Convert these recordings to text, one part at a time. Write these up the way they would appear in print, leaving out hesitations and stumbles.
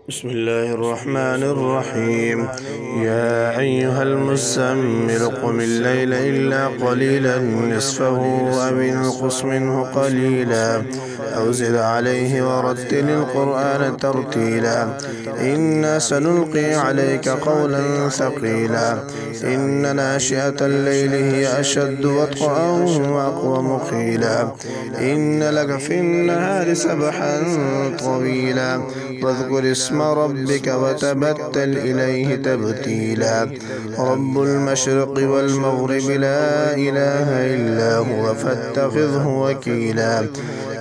بسم الله الرحمن الرحيم. يا أيها المزمل قم الليل إلا قليلا نصفه أو انقص منه قليلا أو زد عليه ورتل القرآن ترتيلا إنا سنلقي عليك قولا ثقيلا إن ناشئة الليل هي أشد وطئا وأقوم قيلا إن لك في النهار سبحا طويلا واذكر اسم ربك وتبتل إليه تبتيلا رب المشرق والمغرب لا إله إلا هو فاتخذه وكيلا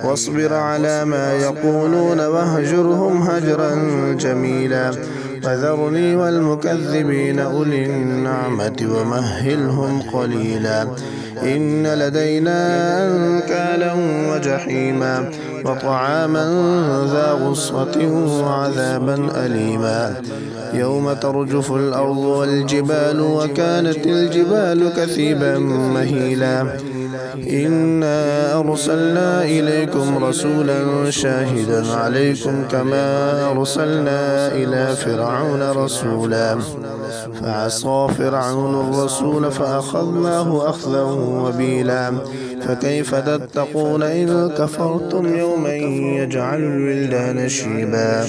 واصبر على ما يقولون واهجرهم هجرا جميلا وذرني والمكذبين أولي النعمة ومهلهم قليلا إن لدينا أنكالا وجحيما وطعاما ذا غصة وعذابا أليما يوم ترجف الأرض والجبال وكانت الجبال كثيبا مهيلا إنا أرسلنا إليكم رسولا شاهدا عليكم كما أرسلنا إلى فرعون رسولا فعصى فرعون الرسول فأخذناه أخذا وبيلا فكيف تتقون إن كفرتم يوما يجعل الولدان شيبا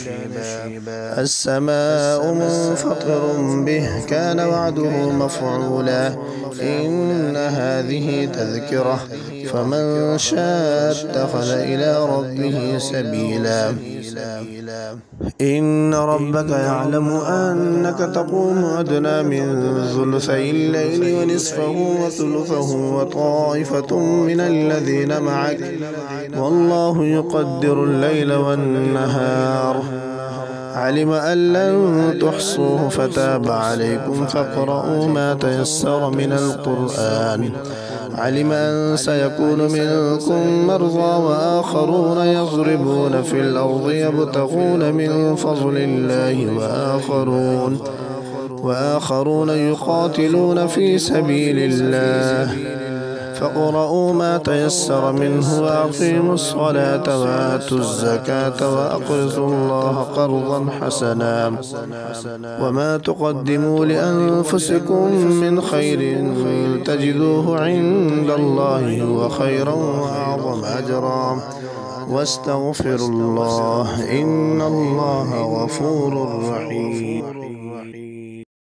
السماء منفطر به كان وعده مفعولا إن هذه تذكرة فمن شاء اتخذ إلى ربه سبيلا إن ربك يعلم أنك تقوم أدنى من ثلثي الليل ونصفه وثلثه وطائفة من الذين معك والله يقدر الليل والنهار علم أن لن تحصوه فتاب عليكم فاقرؤوا ما تيسر من القرآن علم أن سيكون منكم مرضى وآخرون يضربون في الأرض يبتغون من فضل الله وآخرون يقاتلون في سبيل الله فاقرؤوا ما تيسر منه وأقيموا الصلاة وآتوا الزكاة وأقرضوا الله قرضا حسنا وما تقدموا لأنفسكم من خير تجدوه عند الله هو خيرا وأعظم أجرا واستغفروا الله إن الله غفور رحيم.